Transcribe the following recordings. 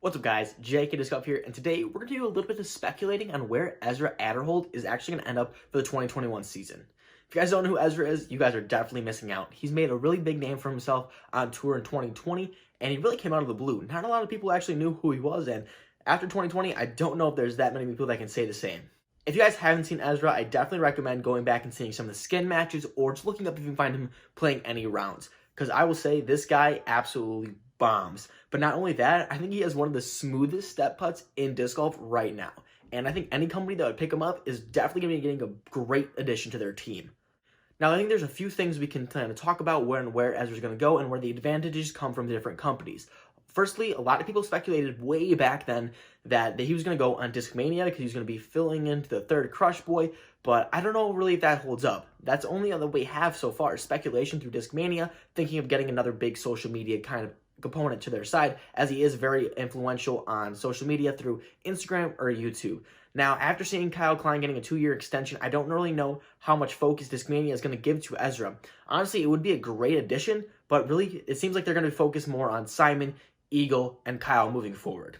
What's up guys, JK Disc here, and today we're going to do a little bit of speculating on where Ezra Aderhold is actually going to end up for the 2021 season. If you guys don't know who Ezra is, you guys are definitely missing out. He's made a really big name for himself on tour in 2020, and he really came out of the blue. Not a lot of people actually knew who he was, and after 2020, I don't know if there's that many people that can say the same. If you guys haven't seen Ezra, I definitely recommend going back and seeing some of the skin matches, or just looking up if you can find him playing any rounds. Because I will say, this guy absolutely bombs. But not only that, I think he has one of the smoothest step putts in disc golf right now. And I think any company that would pick him up is definitely going to be getting a great addition to their team. Now, I think there's a few things we can kind of talk about where Ezra's going to go and where the advantages come from the different companies. Firstly, a lot of people speculated way back then that he was going to go on Discmania because he was going to be filling into the third Crush Boy, but I don't know really if that holds up. That's only all that we have so far, speculation through Discmania, thinking of getting another big social media kind of component to their side, as he is very influential on social media through Instagram or YouTube. Now, after seeing Kyle Klein getting a 2-year extension, I don't really know how much focus Discmania is going to give to Ezra. Honestly, it would be a great addition, but really, it seems like they're going to focus more on Simon, Eagle, and Kyle moving forward.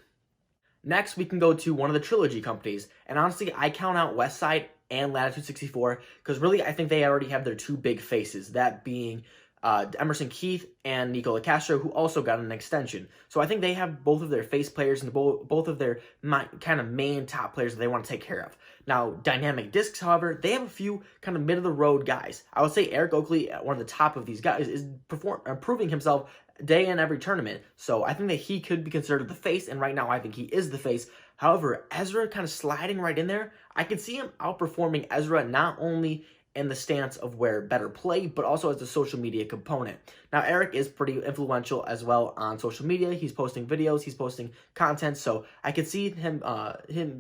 Next, we can go to one of the Trilogy companies, and honestly, I count out Westside and Latitude 64, because really, I think they already have their two big faces, that being Emerson Keith and Nico Castro, who also got an extension. So I think they have both of their face players and both of their kind of main top players that they want to take care of. Now, Dynamic Discs, however, they have a few kind of mid-of-the-road guys. I would say Eric Oakley, one of the top of these guys, is proving himself day in every tournament. So I think that he could be considered the face, and right now I think he is the face. However, Ezra kind of sliding right in there, I can see him outperforming Ezra not only in the stance of where better play, but also as a social media component. Now, Eric is pretty influential as well on social media. He's posting videos, he's posting content, so I could see him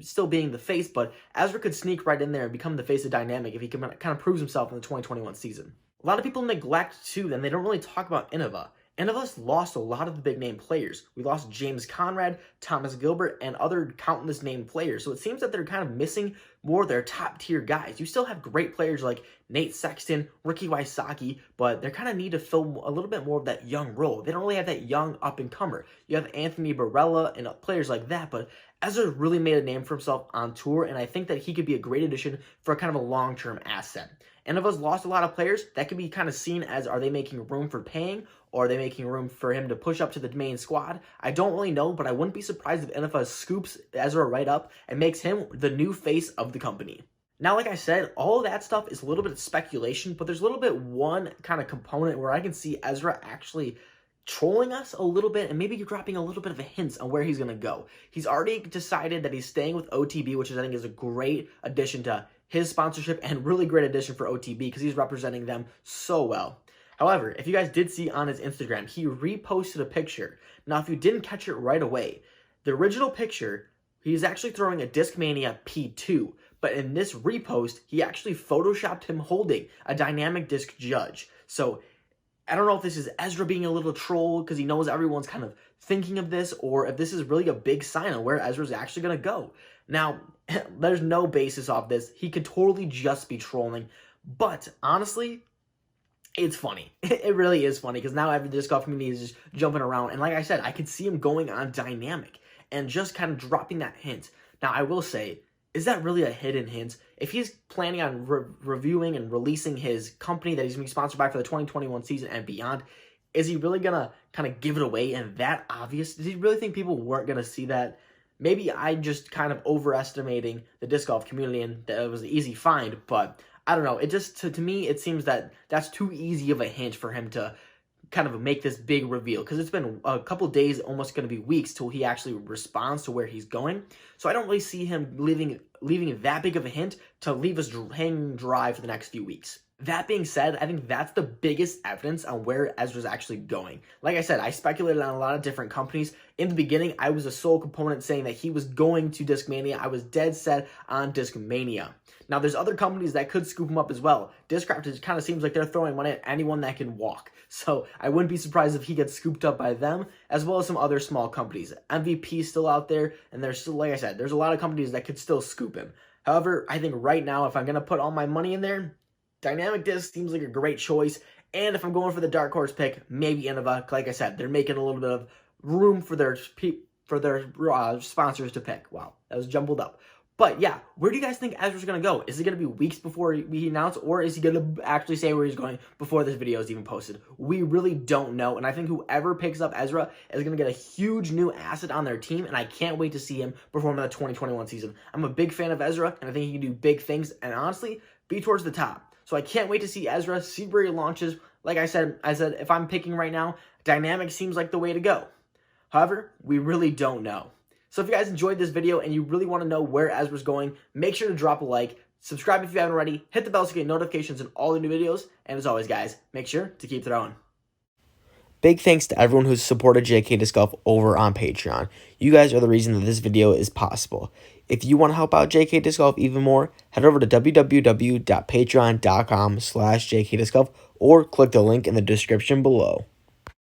still being the face, but Ezra could sneak right in there and become the face of Dynamic if he kind of proves himself in the 2021 season. A lot of people neglect, too, and they don't really talk about Innova. Innova's lost a lot of the big name players. We lost James Conrad, Thomas Gilbert, and other countless name players. So it seems that they're kind of missing more of their top tier guys. You still have great players like Nate Sexton, Ricky Wysocki, but they kind of need to fill a little bit more of that young role. They don't really have that young up-and-comer. You have Anthony Barella and players like that, but Ezra really made a name for himself on tour, and I think that he could be a great addition for kind of a long-term asset. Innova's lost a lot of players. That could be kind of seen as, are they making room for paying, or are they making room for him to push up to the main squad? I don't really know, but I wouldn't be surprised if Innova scoops Ezra right up and makes him the new face of the company. Now, like I said, all of that stuff is a little bit of speculation, but there's a little bit one kind of component where I can see Ezra actually trolling us a little bit and maybe dropping a little bit of a hint on where he's going to go. He's already decided that he's staying with OTB, which I think is a great addition to his sponsorship and really great addition for OTB because he's representing them so well. However, if you guys did see on his Instagram, he reposted a picture. Now, if you didn't catch it right away, the original picture, he's actually throwing a Discmania P2, but in this repost, he actually photoshopped him holding a Dynamic Disc Judge. So I don't know if this is Ezra being a little troll because he knows everyone's kind of thinking of this, or if this is really a big sign on where Ezra's actually going to go. Now, there's no basis off this. He could totally just be trolling, but honestly, it's funny. It really is funny because now every disc golf community is just jumping around. And like I said, I could see him going on Dynamic and just kind of dropping that hint. Now, I will say, is that really a hidden hint? If he's planning on reviewing and releasing his company that he's going to be sponsored by for the 2021 season and beyond, is he really going to kind of give it away and that obvious? Does he really think people weren't going to see that? Maybe I'm just kind of overestimating the disc golf community and that it was an easy find, but I don't know. It just, to me, it seems that that's too easy of a hint for him to kind of make this big reveal because it's been a couple days, almost going to be weeks till he actually responds to where he's going. So I don't really see him leaving that big of a hint to leave us hanging dry for the next few weeks. That being said, I think that's the biggest evidence on where Ezra's actually going. Like I said, I speculated on a lot of different companies. In the beginning, I was a sole component saying that he was going to Discmania. I was dead set on Discmania. Now, there's other companies that could scoop him up as well. Discraft, it kind of seems like they're throwing money at anyone that can walk. So I wouldn't be surprised if he gets scooped up by them, as well as some other small companies. MVP is still out there, and there's still, like I said, there's a lot of companies that could still scoop him. However, I think right now, if I'm going to put all my money in there, Dynamic Disc seems like a great choice. And if I'm going for the dark horse pick, maybe Innova. Like I said, they're making a little bit of room for their for their sponsors to pick. Wow, that was jumbled up. But yeah, where do you guys think Ezra's going to go? Is it going to be weeks before he announced, or is he going to actually say where he's going before this video is even posted? We really don't know, and I think whoever picks up Ezra is going to get a huge new asset on their team, and I can't wait to see him perform in the 2021 season. I'm a big fan of Ezra, and I think he can do big things, and honestly, be towards the top. So I can't wait to see Ezra, see where he launches. Like I said, if I'm picking right now, dynamic seems like the way to go. However, we really don't know. So if you guys enjoyed this video and you really want to know where Ezra's going, make sure to drop a like, subscribe if you haven't already, hit the bell to get notifications on all the new videos, and as always, guys, make sure to keep throwing. Big thanks to everyone who's supported JK Disc Golf over on Patreon. You guys are the reason that this video is possible. If you want to help out JK Disc Golf even more, head over to www.patreon.com/JK Disc Golf or click the link in the description below.